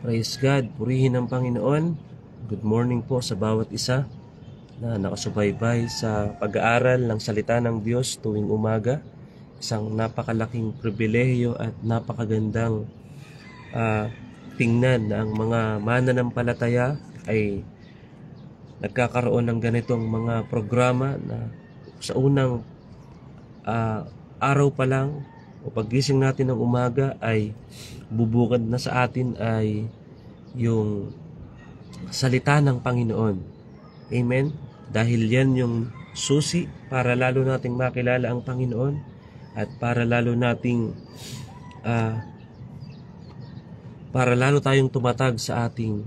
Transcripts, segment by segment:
Praise God, purihin ang Panginoon. Good morning po sa bawat isa na nakasubaybay sa pag-aaral ng salita ng Diyos tuwing umaga. Isang napakalaking pribilehiyo at napakagandang tingnan na ang mga mananampalataya ay nagkakaroon ng ganitong mga programa na sa unang araw pa lang o paggising natin ng umaga ay bubukad na sa atin ay yung salita ng Panginoon. Amen? Dahil yan yung susi para lalo nating makilala ang Panginoon at para lalo tayong tumatag sa ating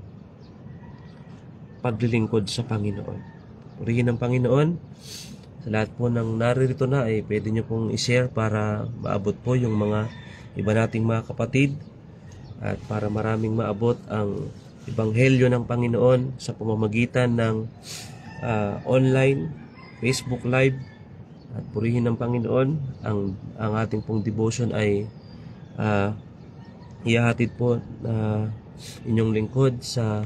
paglilingkod sa Panginoon. Purihin ang Panginoon. Sa lahat po ng naririto na ay pwede nyo pong i-share para maabot po yung mga iba nating mga kapatid at para maraming maabot ang Ebanghelyo ng Panginoon sa pamamagitan ng online, Facebook Live. At purihin ng Panginoon. Ang ating pong devotion ay ihahatid po inyong lingkod sa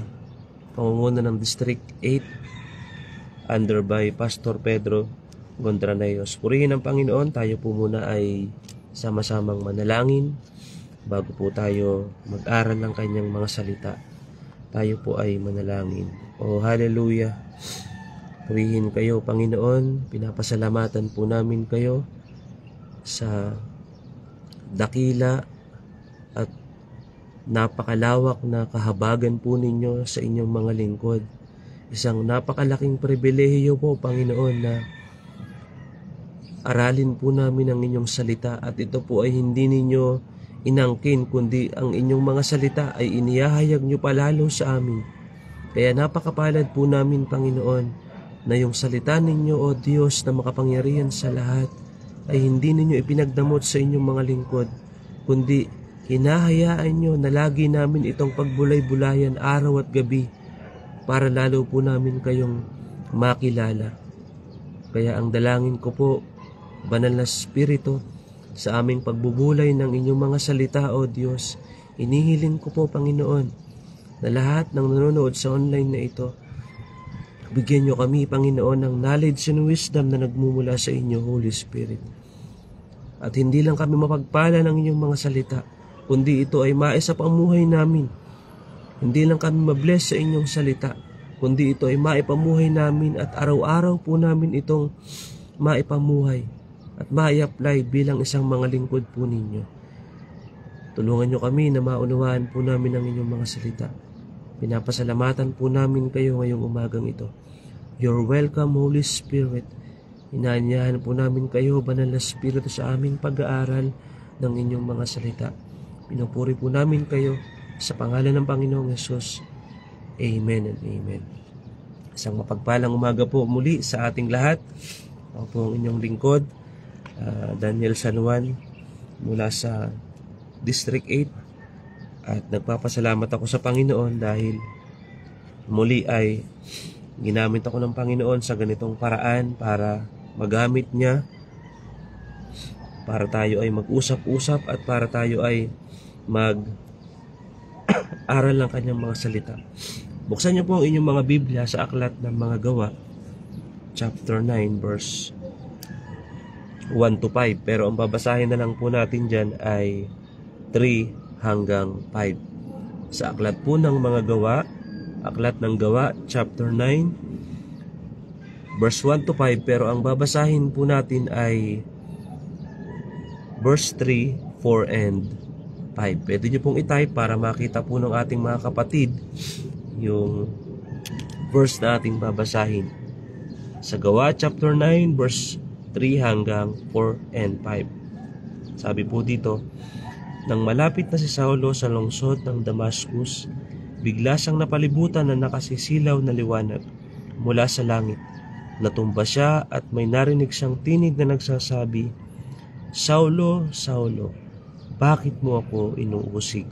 pangunguna ng District 8 under by Pastor Pedro Gondranayos. Purihin ang Panginoon. Tayo po muna ay sama-samang manalangin bago po tayo mag-aral ng kanyang mga salita. Tayo po ay manalangin. Oh, hallelujah! Purihin kayo, Panginoon. Pinapasalamatan po namin kayo sa dakila at napakalawak na kahabagan po ninyo sa inyong mga lingkod. Isang napakalaking pribilehiyo po, Panginoon, na aralin po namin ang inyong salita at ito po ay hindi ninyo inangkin kundi ang inyong mga salita ay inihahayag nyo palalo sa amin. Kaya napakapalad po namin, Panginoon, na yung salita ninyo, O Diyos na makapangyarihan sa lahat, ay hindi ninyo ipinagdamot sa inyong mga lingkod, kundi hinahayaan nyo na lagi namin itong pagbulay-bulayan araw at gabi para lalo po namin kayong makilala. Kaya ang dalangin ko po, Banal na Espiritu, sa aming pagbubulay ng inyong mga salita, O Diyos, inihiling ko po, Panginoon, na lahat ng nanonood sa online na ito, bigyan nyo kami, Panginoon, ng knowledge and wisdom na nagmumula sa inyo, Holy Spirit. At hindi lang kami mapagpala ng inyong mga salita, kundi ito ay maisa pang buhay namin. Hindi lang kami mabless sa inyong salita, kundi ito ay maipamuhay namin at araw-araw po namin itong maipamuhay at mai-apply bilang isang mga lingkod po ninyo. Tulungan nyo kami na maunawaan po namin ang inyong mga salita. Pinapasalamatan po namin kayo ngayong umagang ito. You're welcome, Holy Spirit. Inaanyahan po namin kayo, Banal na Espiritu, sa aming pag-aaral ng inyong mga salita. Pinupuri po namin kayo sa pangalan ng Panginoong Yesus. Amen and amen. Isang mapagpalang umaga po muli sa ating lahat. Ako po ang inyong lingkod, Daniel San Juan, mula sa District 8. At nagpapasalamat ako sa Panginoon dahil muli ay ginamit ako ng Panginoon sa ganitong paraan para magamit niya, para tayo ay mag-usap-usap at para tayo ay mag-aral ng kanyang mga salita. Buksan niyo po ang inyong mga Biblia sa Aklat ng Mga Gawa, chapter 9, verse 1 to 5. Pero ang babasahin na lang po natin dyan ay 3 hanggang 5. Sa Aklat po ng Mga Gawa, Aklat ng Gawa, chapter 9, verse 1 to 5. Pero ang babasahin po natin ay verse 3, 4, and 5. Pwede nyo pong itype para makita po ng ating mga kapatid yung verse na ating babasahin. Sa Gawa chapter 9 verse 3 hanggang 4 and 5. Sabi po dito, nang malapit na si Saulo sa lungsod ng Damascus, bigla siyang napalibutan ng nakasisilaw na liwanag mula sa langit. Natumba siya at may narinig siyang tinig na nagsasabi, Saulo, Saulo, bakit mo ako inuusig?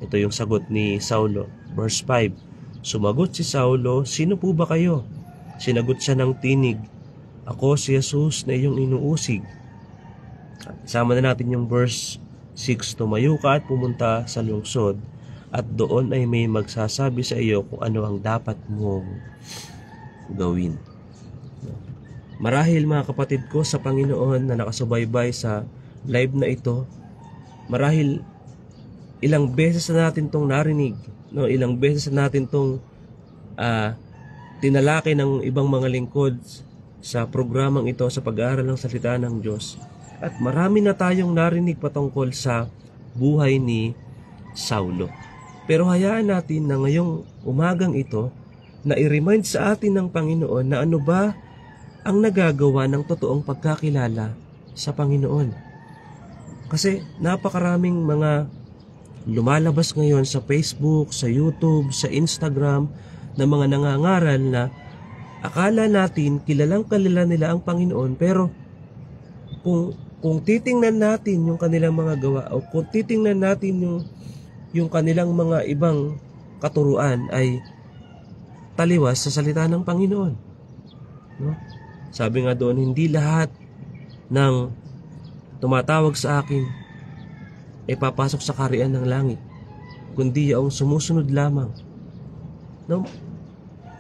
Ito yung sagot ni Saulo. Verse 5, sumagot si Saulo, sino po ba kayo? Sinagot siya ng tinig, ako si Jesus na iyong inuusig. Isama na natin yung verse 6, tumayo ka at pumunta sa lungsod at doon ay may magsasabi sa iyo kung ano ang dapat mong gawin. Marahil mga kapatid ko sa Panginoon na nakasubaybay sa live na ito, marahil ilang beses na natin tong narinig, no? Ilang beses na natin tong tinalaki ng ibang mga lingkod sa programang ito sa pag-aaral ng salita ng Diyos. At marami na tayong narinig patungkol sa buhay ni Saulo. Pero hayaan natin na ngayong umagang ito na i-remind sa atin ng Panginoon na ano ba ang nagagawa ng totoong pagkakilala sa Panginoon. Kasi napakaraming mga lumalabas ngayon sa Facebook, sa YouTube, sa Instagram na mga nangangaral na akala natin kilalang kilala nila ang Panginoon, pero kung titingnan natin yung kanilang mga gawa o kung titingnan natin yung kanilang mga ibang katuruan ay taliwas sa salita ng Panginoon. No? Sabi nga doon, hindi lahat ng tumatawag sa akin ay papasok sa kaharian ng langit, kundi yung sumusunod lamang. No?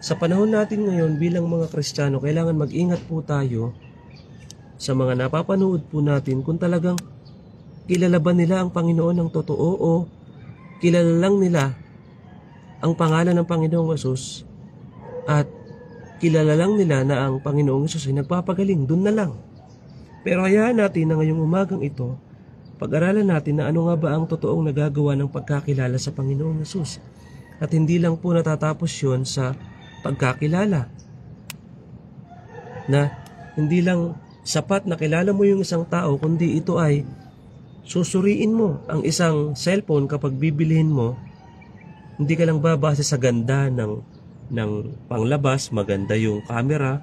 Sa panahon natin ngayon bilang mga Kristiyano, kailangan mag-ingat po tayo sa mga napapanood po natin kung talagang kilala ba nila ang Panginoon ng totoo o kilala lang nila ang pangalan ng Panginoong Hesus at kilala lang nila na ang Panginoong Hesus ay nagpapagaling, dun na lang. Pero hayaan natin na ngayong umagang ito, pag-aralan natin na ano nga ba ang totoong nagagawa ng pagkakilala sa Panginoong Hesus. At hindi lang po natatapos yon sa pagkakilala. Na hindi lang sapat na kilala mo yung isang tao, kundi ito ay susuriin mo ang isang cellphone kapag bibilihin mo. Hindi ka lang babase sa ganda ng panglabas, maganda yung camera,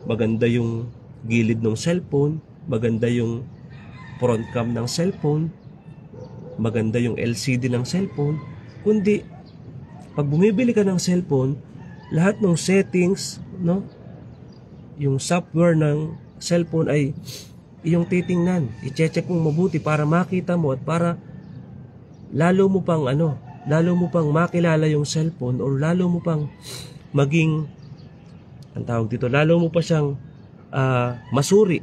maganda yung gilid ng cellphone, maganda yung front cam ng cellphone, maganda yung LCD ng cellphone, kundi pag bumibili ka ng cellphone, lahat ng settings, no, yung software ng cellphone ay iyong titingnan, i-check mo mabuti para makita mo at para lalo mo pang makilala yung cellphone or lalo mo pang maging, ang tawag dito, lalo mo pa siyang masuri.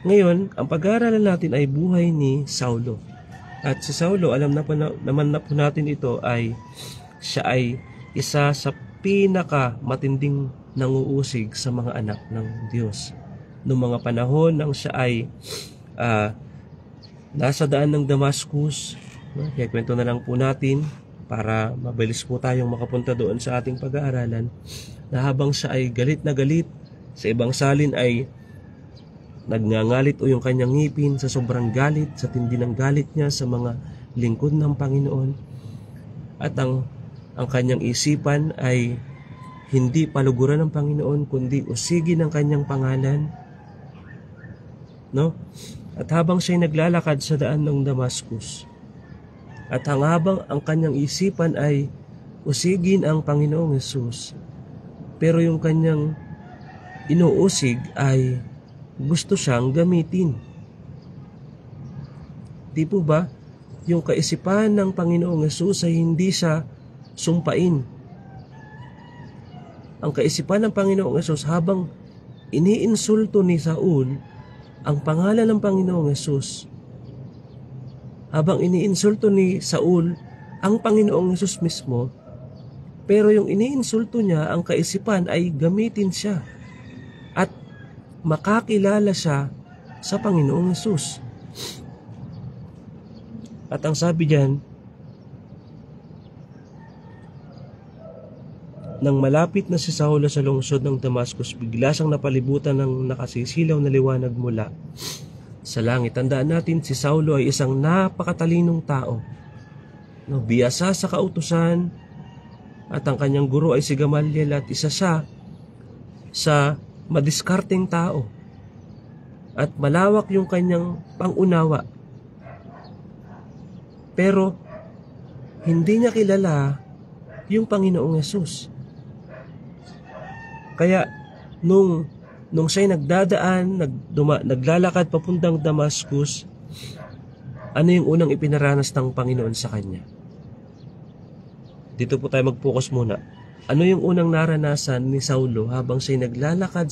Ngayon, ang pag-aaralan natin ay buhay ni Saulo. At si Saulo, alam na po naman na po natin ito, siya ay isa sa pinaka matinding nanguusig sa mga anak ng Diyos. Noong mga panahon nang siya ay nasa daan ng Damascus, kaya kwento na lang po natin para mabilis po tayong makapunta doon sa ating pag-aaralan, na habang siya ay galit na galit, sa ibang salin ay nagngangalit o yung kanyang ngipin sa sobrang galit, sa tindi ng galit niya sa mga lingkod ng Panginoon. At ang kanyang isipan ay hindi paluguran ng Panginoon, kundi usigin ang kanyang pangalan. No? At habang siya'y naglalakad sa daan ng Damascus, at habang ang kanyang isipan ay usigin ang Panginoong Hesus, pero yung kanyang inuusig ay gusto siyang gamitin. Di po ba? Yung kaisipan ng Panginoong Hesus ay hindi siya sumpain. Ang kaisipan ng Panginoong Hesus, habang iniinsulto ni Saul ang pangalan ng Panginoong Hesus, habang iniinsulto ni Saul ang Panginoong Hesus mismo, pero yung iniinsulto niya, ang kaisipan ay gamitin siya at makakilala siya sa Panginoong Hesus. At ang sabi diyan, nang malapit na si Saulo sa lungsod ng Damascus, bigla siyang napalibutan ng nakasisilaw na liwanag mula sa langit. Tandaan natin, si Saulo ay isang napakatalinong tao, no, biyasa sa kautusan, at ang kanyang guro ay si Gamaliel, at isa siya sa madiskarteng tao at malawak yung kanyang pangunawa. Pero hindi niya kilala yung Panginoong Hesus. Kaya nung siya'y nagdadaan, naglalakad papuntang Damascus, Ano yung unang ipinaranas ng Panginoon sa kanya? Dito po tayo mag-focus muna. Ano yung unang naranasan ni Saulo habang siya'y naglalakad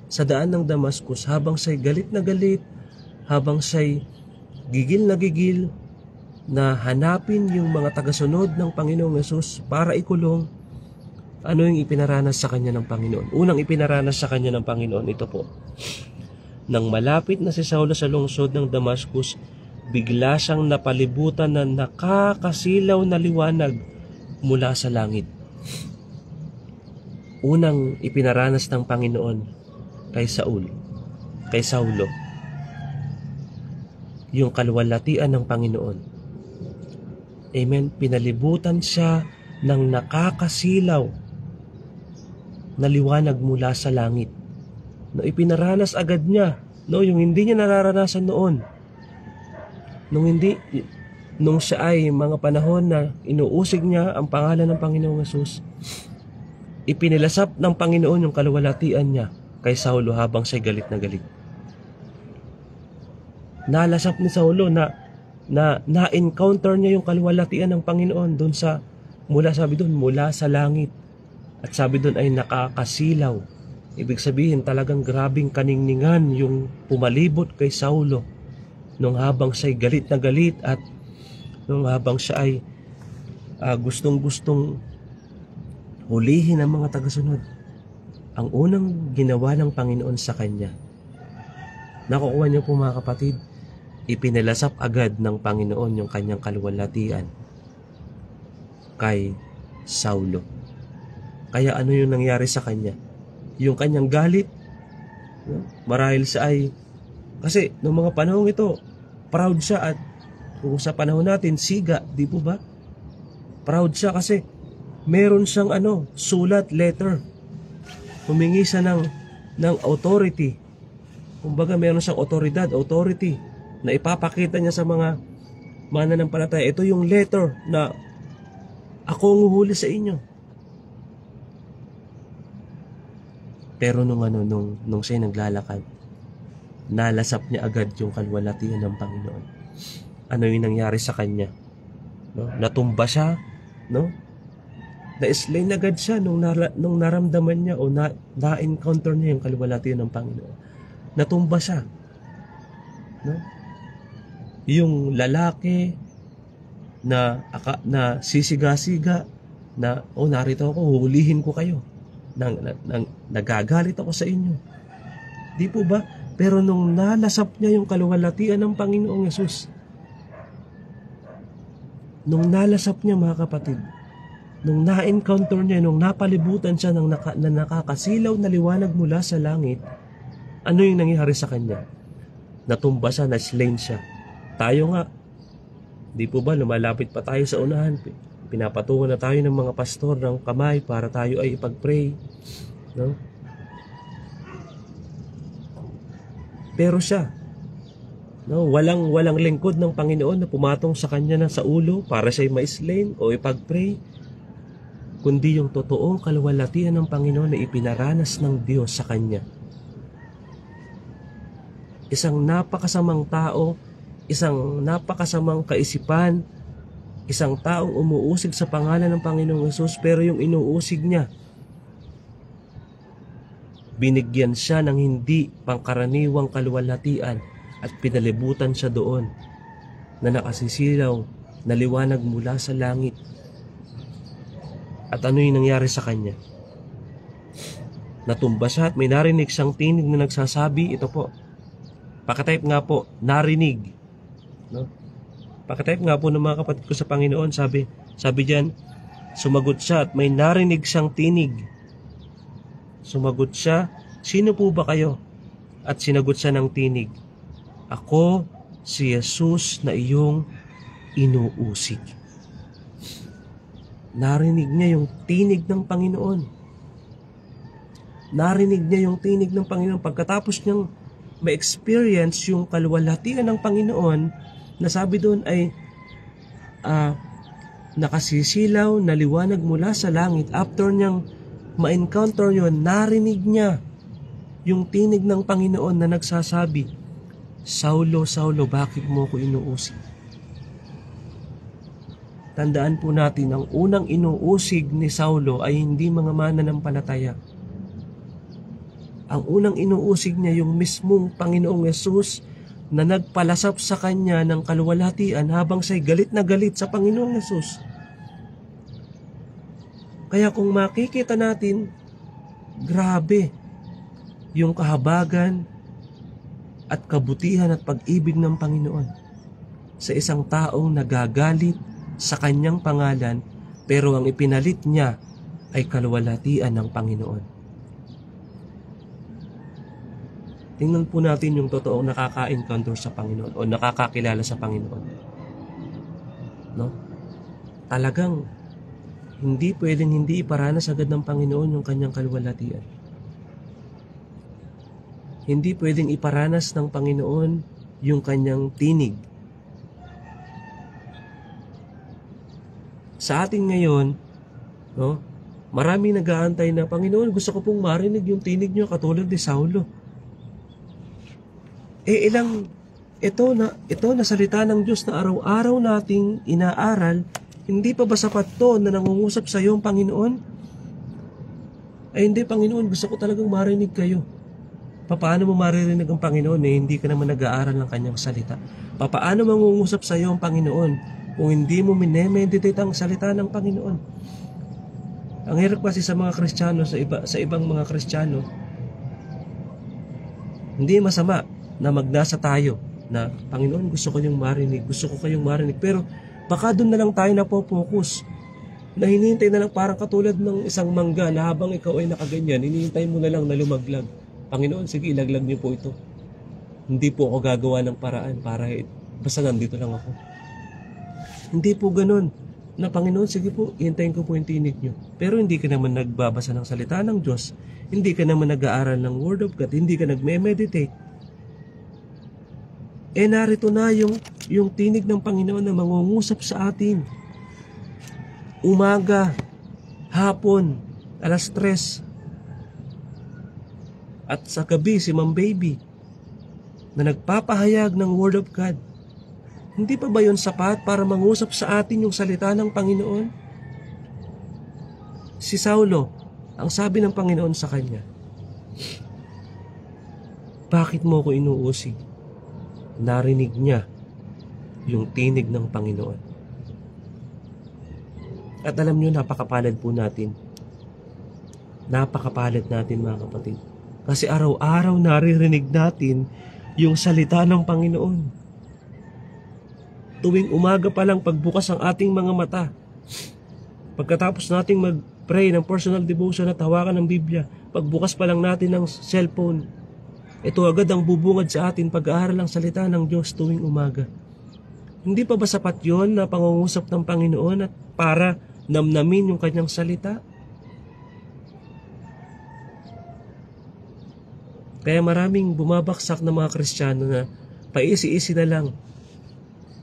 sa daan ng Damascus, habang siya'y galit na galit, habang siya'y gigil na hanapin yung mga tagasunod ng Panginoong Yesus para ikulong? Ano yung ipinaranas sa kanya ng Panginoon? Unang ipinaranas sa kanya ng Panginoon, ito po. Nang malapit na si Saulo sa lungsod ng Damascus, bigla siyang napalibutan ng nakakasilaw na liwanag mula sa langit. Unang ipinaranas ng Panginoon kay Saulo, yung kaluwalhatian ng Panginoon. Amen. Pinalibutan siya ng nakakasilaw na liwanag mula sa langit. No, ipinaranas agad niya, no, yung hindi niya nararanasan noon. Nung siya ay mga panahon na inuusig niya ang pangalan ng Panginoong Yesus, ipinilasap ng Panginoon yung kaluwalhatian niya kay Saulo habang siya'y galit na galit. Nalasap ni Saulo na-encounter niya yung kaluwalhatian ng Panginoon mula sa langit. At sabi doon ay nakakasilaw. Ibig sabihin talagang grabing kaningningan yung pumalibot kay Saulo nung habang siya'y galit na galit at nung habang siya ay gustong-gustong hulihin ang mga tagasunod. Ang unang ginawa ng Panginoon sa kanya, nakukuha niyo po mga kapatid, ipinilasap agad ng Panginoon yung kanyang kaluwalhatian kay Saulo. Kaya ano yung nangyari sa kanya? Yung kanyang galit, no? Marahil siya ay, kasi noong mga panahon ito, proud siya, at kung sa panahon natin, siga, di po ba? Proud siya kasi meron siyang sulat, letter. Humingi siya ng authority. Kumbaga meron siyang authority na ipapakita niya sa mga mananampalataya. Ito yung letter na ako ang huhuli sa inyo. Pero nung siya naglalakad, nalasap niya agad yung kaluwalhatian ng Panginoon. Ano yung nangyari sa kanya? No? Natumba siya, no? Na-slain agad siya nung naramdaman niya o na-encounter niya yung kaluwalhatian ng Panginoon. Natumba siya. No? Yung lalaki na sisiga-siga na, narito ako, huhulihin ko kayo. Nagagalit ako sa inyo. Di po ba? Pero nung nalasap niya yung kaluwalhatian ng Panginoong Yesus, nung nalasap niya mga kapatid, nung na-encounter niya, nung napalibutan siya ng nakakasilaw na liwanag mula sa langit, ano yung nangyari sa kanya? Natumba siya, na-slain siya. Tayo nga, di po ba, lumalapit pa tayo sa unahan, pinapatungan na tayo ng mga pastor ng kamay para tayo ay ipag-pray, no? Pero siya, no, walang lingkod ng Panginoon na pumatong sa kanya na sa ulo para siya ma-slain o ipag-pray, kundi yung totoong kaluwalhatian ng Panginoon na ipinaranas ng Diyos sa kanya. Isang napakasamang tao, isang napakasamang kaisipan, isang taong umuusig sa pangalan ng Panginoong Yesus, pero yung inuusig niya, binigyan siya ng hindi pangkaraniwang kaluwalhatian at pinalibutan siya doon na nakasisilaw na liwanag mula sa langit. At ano yung nangyari sa kanya? Natumba siya at may narinig siyang tinig na nagsasabi, ito po, pakitype nga po, narinig, no? Pakitype nga po ng mga kapatid ko sa Panginoon, sabi diyan, sumagot siya at may narinig siyang tinig. Sumagot siya, sino po ba kayo? At sinagot siya ng tinig, ako si Jesus na iyong inuusig. Narinig niya yung tinig ng Panginoon. Narinig niya yung tinig ng Panginoon. Pagkatapos niyang ma-experience yung kaluwalhatian ng Panginoon, na sabi doon ay nakasisilaw na liwanag mula sa langit. After niyang ma-encounter yun, narinig niya yung tinig ng Panginoon na nagsasabi, Saulo, Saulo, bakit mo ko inuusig? Tandaan po natin, ang unang inuusig ni Saulo ay hindi mga mananampalataya. Ang unang inuusig niya yung mismong Panginoong Yesus na nagpalasap sa kanya ng kaluwalhatian habang siya'y galit na galit sa Panginoong Yesus. Kaya kung makikita natin, grabe yung kahabagan at kabutihan at pag-ibig ng Panginoon sa isang taong nagagalit sa kanyang pangalan, pero ang ipinalit niya ay kaluwalhatian ng Panginoon. Tingnan po natin yung totoong nakaka-encounter sa Panginoon o nakakakilala sa Panginoon. No? Talagang hindi pwedeng hindi iparanas agad ng Panginoon yung kanyang kaluwalhatian. Hindi pwedeng iparanas ng Panginoon yung kanyang tinig. Sa atin ngayon, no, maraming nag-aantay na, Panginoon, gusto ko pong marinig yung tinig niyo katulad ni Saulo. Ito na salita ng Diyos na araw-araw nating inaaral, hindi pa ba sapat to na nangungusap sa iyo ang Panginoon? Ay hindi, Panginoon, gusto ko talagang marinig kayo. Paano mo maririnig ang Panginoon hindi ka naman nag-aaral ng kanyang salita? Paano mangungusap sa iyo ang Panginoon kung hindi mo minemeditate ang salita ng Panginoon? Ang hirap kasi sa mga Kristiyano, sa ibang mga Kristiyano, hindi masama na magnasa tayo na, Panginoon, gusto ko kayong marinig, pero baka doon na lang tayo napopokus, na hinihintay na lang parang katulad ng isang mangga na habang ikaw ay nakaganyan, hinihintay mo na lang na lumaglag. Panginoon, sige, ilaglag niyo po ito. Hindi po ako gagawa ng paraan para basta nandito lang ako. Hindi po ganun. Na Panginoon, sige po, hintayin ko po yung tinig niyo. Pero hindi ka naman nagbabasa ng salita ng Diyos, hindi ka naman nag-aaral ng Word of God, hindi ka nagme-meditate. Narito na yung tinig ng Panginoon na mangungusap sa atin. Umaga, hapon, 3:00. At sa gabi, si Ma'am Baby na nagpapahayag ng Word of God. Hindi pa ba yun sapat para mangusap sa atin yung salita ng Panginoon? Si Saulo, ang sabi ng Panginoon sa kanya, bakit mo ako inuusig? Narinig niya yung tinig ng Panginoon. At alam niyo, napakapalad po natin. Napakapalad natin, mga kapatid. Kasi araw-araw naririnig natin yung salita ng Panginoon. Tuwing umaga pa lang pagbukas ang ating mga mata, pagkatapos nating mag-pray ng personal devotion at hawakan ng Biblia, pagbukas pa lang natin ng cellphone, ito agad ang bubungad sa atin pag-aaral ng salita ng Diyos tuwing umaga. Hindi pa ba sapat yon na pangungusap ng Panginoon at para namnamin yung kanyang salita? Kaya maraming bumabaksak na mga Kristiyano na paisi-isi na lang.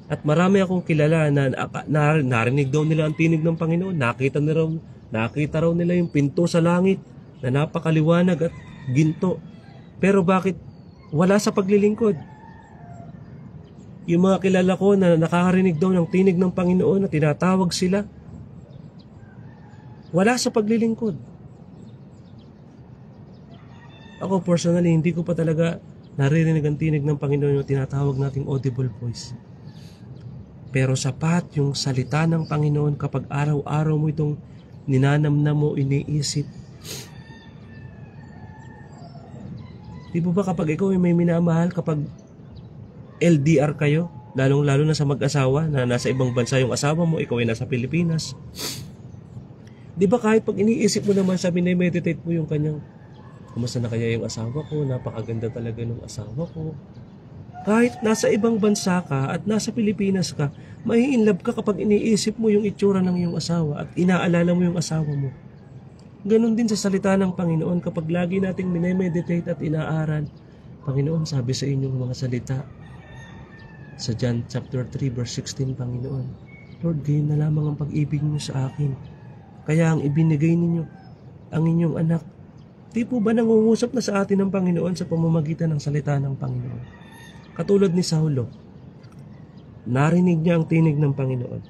At marami akong kilala na narinig daw nila ang tinig ng Panginoon. Nakita raw nila yung pinto sa langit na napakaliwanag at ginto. Pero bakit wala sa paglilingkod? Yung mga kilala ko na nakakarinig daw ng tinig ng Panginoon na tinatawag sila, wala sa paglilingkod. Ako personally, hindi ko pa talaga naririnig ang tinig ng Panginoon yung tinatawag nating audible voice. Pero sapat yung salita ng Panginoon kapag araw-araw mo itong ninanamnam mo, iniisip. Di ba kapag ikaw ay may minamahal, kapag LDR kayo, lalong-lalo na sa mag-asawa na nasa ibang bansa yung asawa mo, ikaw ay nasa Pilipinas. Di ba kahit pag iniisip mo naman, meditate mo yung kanyang, kumusta na kaya yung asawa ko, napakaganda talaga ng asawa ko. Kahit nasa ibang bansa ka at nasa Pilipinas ka, mai-inlove ka kapag iniisip mo yung itsura ng iyong asawa at inaalala mo yung asawa mo. Ganon din sa salita ng Panginoon kapag lagi nating minemeditate at inaaral. Panginoon, sabi sa inyong mga salita sa John chapter 3 verse 16, Panginoon, Lord, gayon na lamang ang pag-ibig niyo sa akin. Kaya ang ibinigay ninyo, ang inyong anak. Di po ba nangungusap na sa atin ng Panginoon sa pamamagitan ng salita ng Panginoon? Katulad ni Saulo, narinig niya ang tinig ng Panginoon.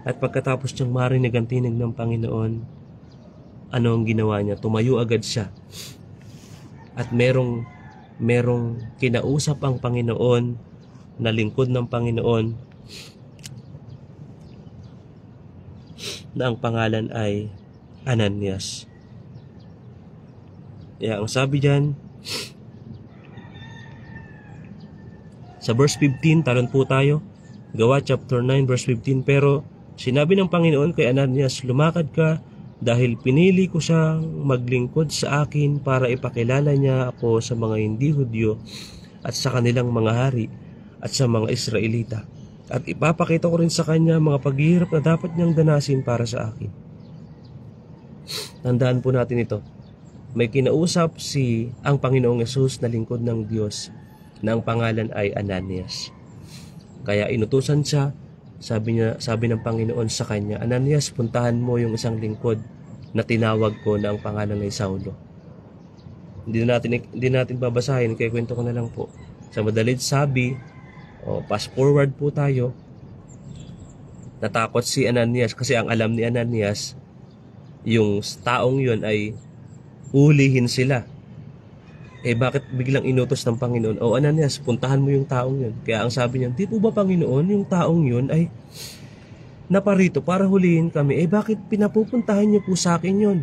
At pagkatapos niyang marinig ang tinig ng Panginoon, ano ang ginawa niya? Tumayo agad siya. At merong kinausap ang Panginoon na lingkod ng Panginoon na ang pangalan ay Ananias. Kaya ang sabi diyan sa verse 15, talon po tayo. Gawa chapter 9 verse 15. Pero sinabi ng Panginoon kay Ananias, lumakad ka dahil pinili ko siyang maglingkod sa akin para ipakilala niya ako sa mga hindi Hudyo at sa kanilang mga hari at sa mga Israelita. At ipapakita ko rin sa kanya mga paghihirap na dapat niyang danasin para sa akin. Tandaan po natin ito. May kinausap ang Panginoong Yesus na lingkod ng Diyos na ang pangalan ay Ananias. Kaya inutusan siya, sabi ng Panginoon sa kanya, Ananias, puntahan mo yung isang lingkod na tinawag ko na ang pangalan ay Saulo. Hindi natin babasahin, kaya kwento ko na lang po. Sa madalit sabi, fast forward po tayo, natakot si Ananias kasi ang alam ni Ananias, yung taong yun ay ulihin sila. Bakit biglang inutos ng Panginoon? Ananias, puntahan mo yung taong yun. Kaya ang sabi niya, di po ba Panginoon, yung taong yun ay naparito para hulihin kami. Bakit pinapupuntahan niyo po sa akin yun?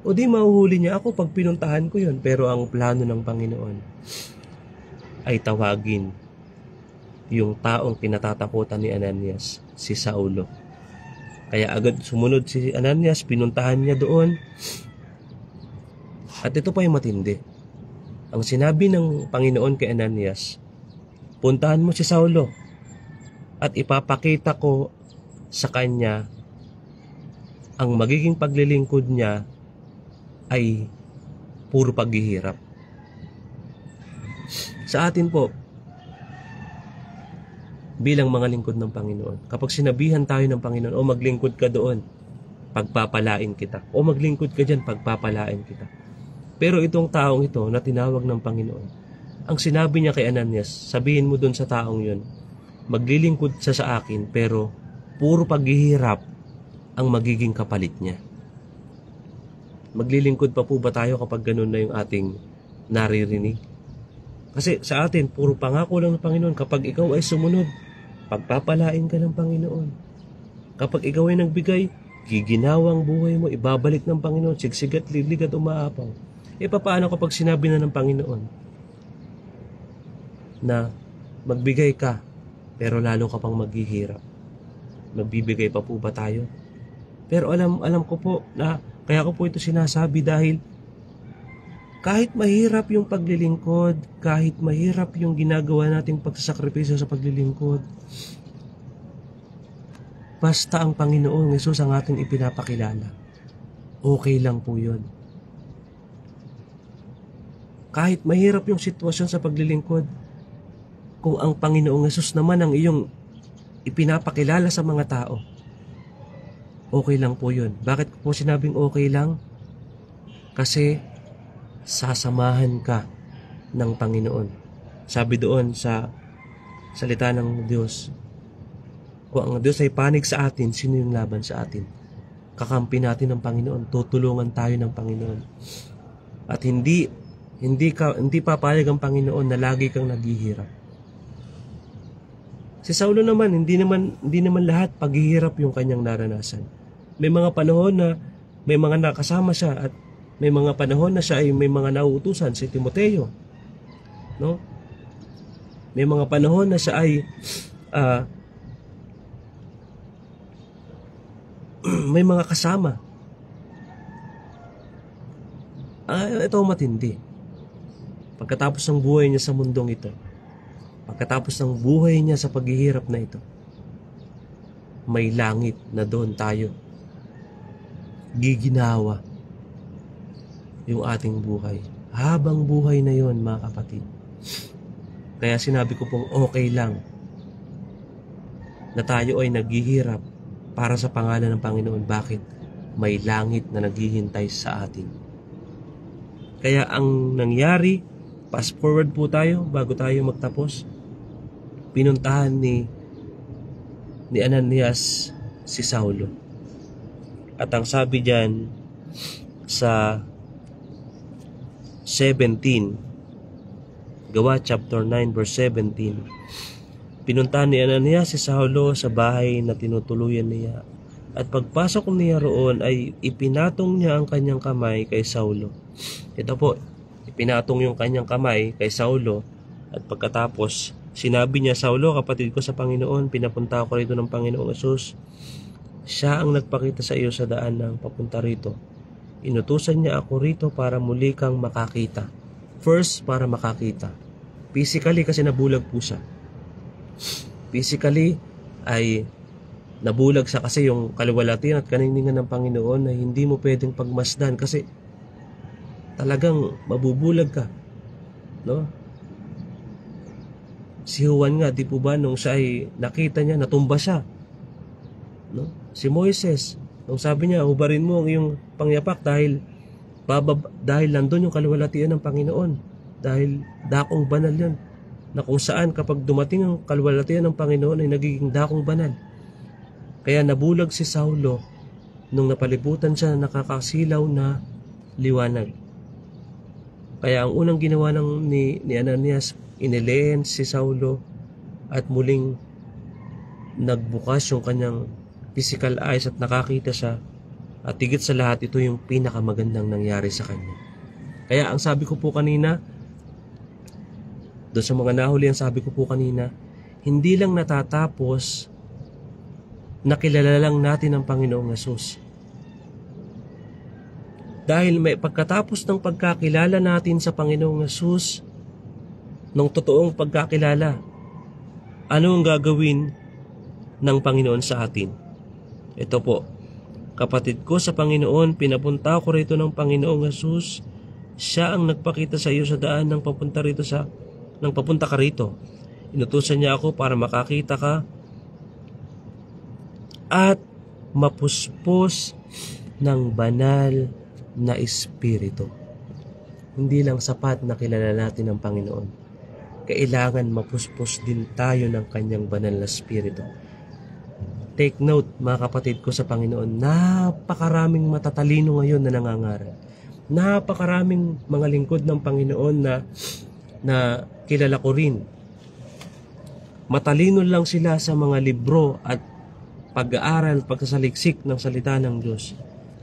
O di mahuhuli niya ako pag pinuntahan ko yun. Pero ang plano ng Panginoon ay tawagin yung taong kinatatakutan ni Ananias, si Saulo. Kaya agad sumunod si Ananias, pinuntahan niya doon. At ito pa yung matindi. Ang sinabi ng Panginoon kay Ananias, puntahan mo si Saulo at ipapakita ko sa kanya ang magiging paglilingkod niya ay puro paghihirap. Sa atin po, bilang mga lingkod ng Panginoon, kapag sinabihan tayo ng Panginoon, maglingkod ka doon, pagpapalain kita. Maglingkod ka dyan, pagpapalain kita. Pero itong taong ito na tinawag ng Panginoon, ang sinabi niya kay Ananias, sabihin mo doon sa taong yun, maglilingkod siya sa akin, pero puro paghihirap ang magiging kapalit niya. Maglilingkod pa po ba tayo kapag ganun na yung ating naririnig? Kasi sa atin, puro pangako lang ng Panginoon. Kapag ikaw ay sumunod, pagpapalain ka ng Panginoon. Kapag ikaw ay nagbigay, giginawang buhay mo, ibabalik ng Panginoon, sigsigat, lilig at umaapaw. Paano kapag sinabi na ng Panginoon na magbigay ka, pero lalo ka pang maghihirap? Magbibigay pa po ba tayo? Pero alam ko po na kaya ko po ito sinasabi dahil kahit mahirap yung paglilingkod, kahit mahirap yung ginagawa nating pagsasakripisyo sa paglilingkod, basta ang Panginoong Yesus ang ating ipinapakilala, okay lang po yun. Kahit mahirap yung sitwasyon sa paglilingkod, kung ang Panginoong Yesus naman ang iyong ipinapakilala sa mga tao, okay lang po yun. Bakit ko po sinabing okay lang? Kasi sasamahan ka ng Panginoon. Sabi doon sa salita ng Diyos, kung ang Diyos ay panig sa atin, sino yung laban sa atin? Kakampi natin ng Panginoon, tutulungan tayo ng Panginoon. At hindi papayag ang Panginoon na lagi kang naghihirap. Si Saulo naman, hindi naman lahat paghihirap yung kanyang naranasan. May mga panahon na may mga nakasama siya at may mga panahon na siya ay may mga nauutusan, si Timoteo. No? May mga panahon na siya ay may mga kasama. Ito matindi. Pagkatapos ng buhay niya sa mundong ito, pagkatapos ng buhay niya sa paghihirap na ito, may langit na doon tayo giginawa yung ating buhay. Habang buhay na yon, mga kapatid. Kaya sinabi ko pong okay lang na tayo ay naghihirap para sa pangalan ng Panginoon. Bakit? May langit na naghihintay sa atin. Kaya ang nangyari, fast forward po tayo bago tayo magtapos. Pinuntahan ni Ananias si Saulo. At ang sabi diyan sa 17, Gawa chapter 9 verse 17, pinuntahan ni Ananias si Saulo sa bahay na tinutuluyan niya. At pagpasok niya roon ay ipinatong niya ang kanyang kamay kay Saulo. Ito po, ipinatong yung kanyang kamay kay Saulo. At pagkatapos, sinabi niya, Saulo, kapatid ko sa Panginoon, pinapunta ako rito ng Panginoong Hesus. Siya ang nagpakita sa iyo sa daan ng papunta rito. Inutusan niya ako rito para muli kang makakita. First, para makakita. Physically, kasi nabulag po siya. Physically, ay nabulag siya kasi yung kaluwalhatian at kaninningan ng Panginoon na hindi mo pwedeng pagmasdan kasi talagang mabubulag ka, no? Si Juan nga, di po ba, nung siya ay nakita niya, natumba siya, no? Si Moises, nung sabi niya, hubarin mo ang iyong pangyapak dahil nandun yung kaluwalhatian ng Panginoon, dahil dakong banal yun, na kung saan kapag dumating ang kaluwalhatian ng Panginoon ay nagiging dakong banal. Kaya nabulag si Saulo nung napalibutan siya ng nakakasilaw na liwanag. Kaya ang unang ginawa ni Ananias, inileen si Saulo at muling nagbukas yung kanyang physical eyes at nakakita siya. At higit sa lahat, ito yung pinakamagandang nangyari sa kanya. Kaya ang sabi ko po kanina, doon sa mga nahuli, ang sabi ko po kanina, hindi lang natatapos nakilala lang natin ang Panginoong Hesus. Dahil may pagkatapos ng pagkakilala natin sa Panginoong Hesus, ng totoong pagkakilala, ano ang gagawin ng Panginoon sa atin? Ito po, kapatid ko sa Panginoon, pinapunta ko rito ng Panginoong Hesus. Siya ang nagpakita sa iyo sa daan ng papunta ka rito. Inutusan niya ako para makakita ka at mapuspos ng banal na Espiritu. Hindi lang sapat na kilala natin ang Panginoon. Kailangan mapuspos din tayo ng kanyang banal na Espiritu. Take note, mga kapatid ko sa Panginoon, napakaraming matatalino ngayon na nangangaral. Napakaraming mga lingkod ng Panginoon na kilala ko rin. Matalino lang sila sa mga libro at pag-aaral, pagsasaliksik ng salita ng Diyos.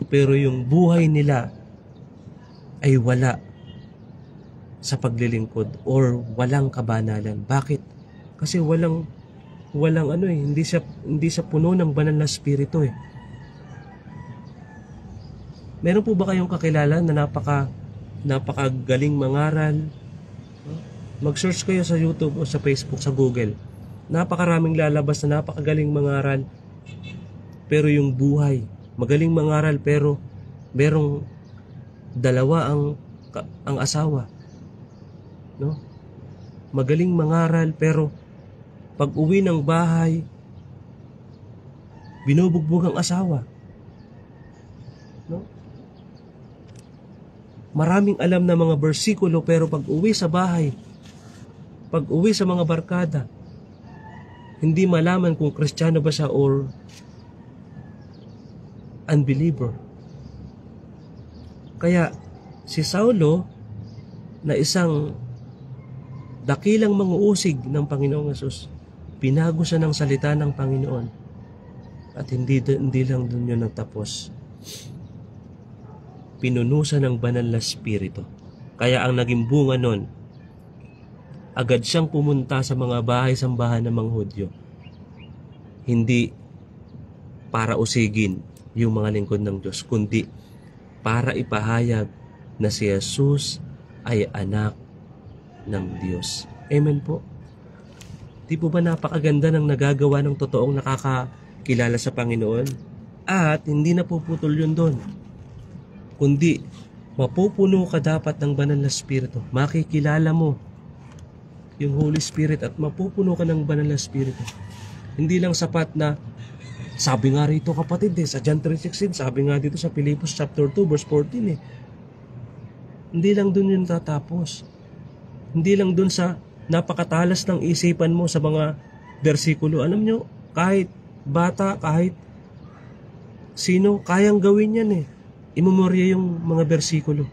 Pero yung buhay nila ay wala sa paglilingkod or walang kabanalan. Bakit? Kasi hindi siya puno ng banal na Espiritu eh. Meron po ba kayong kakilala na napakagaling mangaral? Mag-search kayo sa YouTube o sa Facebook, sa Google. Napakaraming lalabas na napakagaling mangaral. Pero yung buhay, magaling mangaral pero merong dalawa ang asawa. No? Magaling mangaral pero pag uwi ng bahay, binubugbog ang asawa. No? Maraming alam na mga bersikulo pero pag uwi sa bahay, pag uwi sa mga barkada, hindi malaman kung Kristiyano ba siya or unbeliever. Kaya si Saulo na isang dakilang manguusig ng Panginoong Hesus, binago siya ng salita ng Panginoon. At hindi lang doon yun nagtapos. Pinunusan ng banal na Espiritu. Kaya ang naging bunga nun, agad siyang pumunta sa mga bahay-sambahan ng mga Hudyo. Hindi para usigin yung mga lingkod ng Diyos, kundi para ipahayag na si Jesus ay anak ng Diyos. Amen po. Di po ba napakaganda ng nagagawa ng totoong nakakakilala sa Panginoon? At hindi napuputol yun doon, kundi mapupuno ka dapat ng banal na Espiritu. Makikilala mo yung Holy Spirit at mapupuno ka ng banal na Espiritu. Hindi lang sapat na sabi nga rito kapatid sa John 3:16, sabi nga dito sa Philippians chapter 2 verse 14 Hindi lang dun yun tatapos. Hindi lang dun sa napakatalas ng isipan mo sa mga bersikulo. Alam nyo, kahit bata, kahit Sino? Kayang gawin yan eh. Imemorya yung mga bersikulo.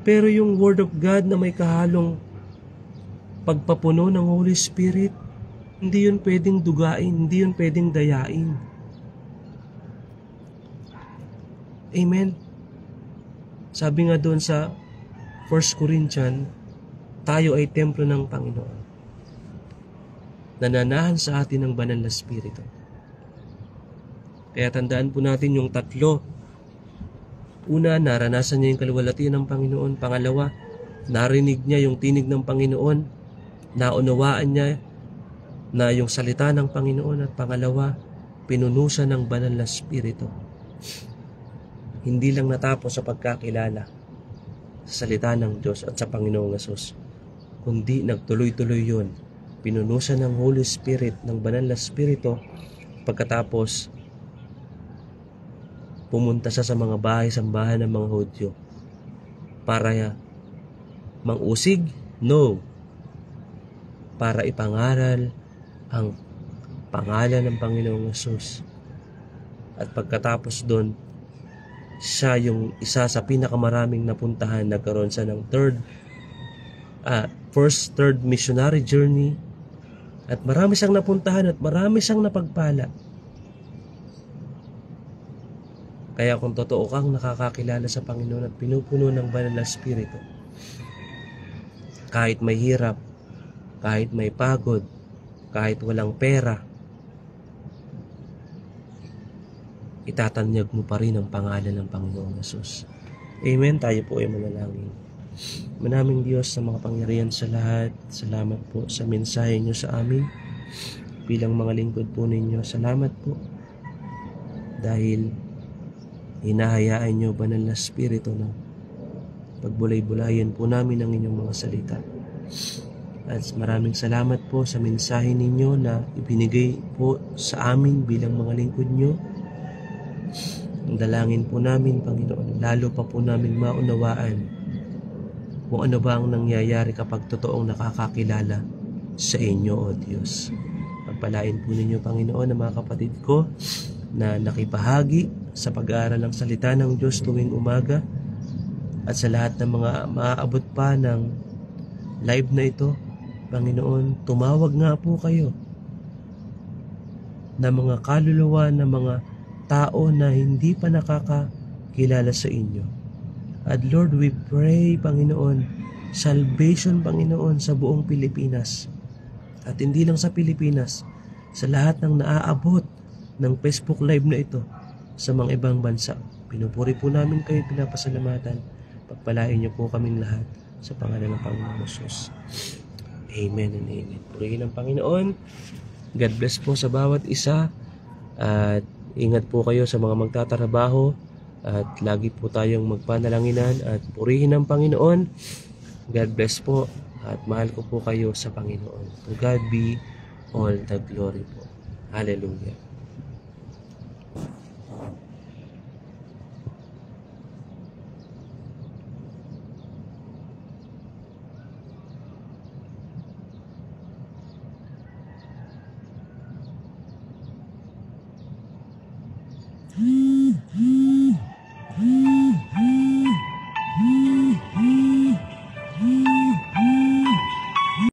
Pero yung Word of God na may kahalong pagpapuno ng Holy Spirit, hindi yun pwedeng dugain, hindi yun pwedeng dayain. Amen? Sabi nga doon sa 1 Corinthians, tayo ay templo ng Panginoon. Nananahan sa atin ng banal na Espiritu. Kaya tandaan po natin yung tatlo. Una, naranasan niya yung kaluwalhatian ng Panginoon. Pangalawa, narinig niya yung tinig ng Panginoon. Naunawaan niya na yung salita ng Panginoon. At pangalawa, pinunusan ng banal na Espiritu. Hindi lang natapos sa pagkakilala sa salita ng Diyos at sa Panginoong Hesus, kundi nagtuloy-tuloy yun. Pinunusan ng Holy Spirit, ng banal na Espiritu, pagkatapos pumunta siya sa mga bahay-sambahan ng mga Hudyo para mangusig? No. Para ipangaral ang pangalan ng Panginoong Hesus. At pagkatapos doon, siya yung isa sa pinakamaraming napuntahan. Nagkaroon siya ng third missionary journey. At marami siyang napuntahan at marami siyang napagpala. Kaya kung totoo kang nakakakilala sa Panginoon at pinupuno ng banal na Espiritu, kahit may hirap, kahit may pagod, kahit walang pera, itatanyag mo pa rin ang pangalan ng Panginoong Hesus. Amen. Tayo po ay manalangin. Manaming Diyos sa mga pangyarihan sa lahat, salamat po sa mensahe niyo sa amin. Bilang mga lingkod po ninyo, salamat po dahil hinahayaan niyo banal na Espiritu na pagbulay-bulayan po namin ang inyong mga salita. At maraming salamat po sa mensahe ninyo na ibinigay po sa amin bilang mga lingkod niyo. Ang dalangin po namin, Panginoon, lalo pa po namin maunawaan kung ano ba ang nangyayari kapag totoong nakakakilala sa inyo, O Diyos. Pagpalain po ninyo, Panginoon, ang mga kapatid ko na nakibahagi sa pag-aaral ng salita ng Diyos tuwing umaga, at sa lahat ng mga maaabot pa ng live na ito, Panginoon, tumawag nga po kayo na mga kaluluwa, na mga tao na hindi pa nakakakilala sa inyo. At Lord, we pray, Panginoon, salvation, Panginoon, sa buong Pilipinas. At hindi lang sa Pilipinas, sa lahat ng naaabot ng Facebook Live na ito sa mga ibang bansa. Pinupuri po namin kayo, pinapasalamatan. Pagpalain niyo po kaming lahat sa pangalan ng Panginoon Hesus. Amen and amen. Purihin ang Panginoon. God bless po sa bawat isa. At ingat po kayo sa mga magtatrabaho. At lagi po tayong magpanalanginan at purihin ang Panginoon. God bless po. At mahal ko po kayo sa Panginoon. To God be all the glory po. Hallelujah.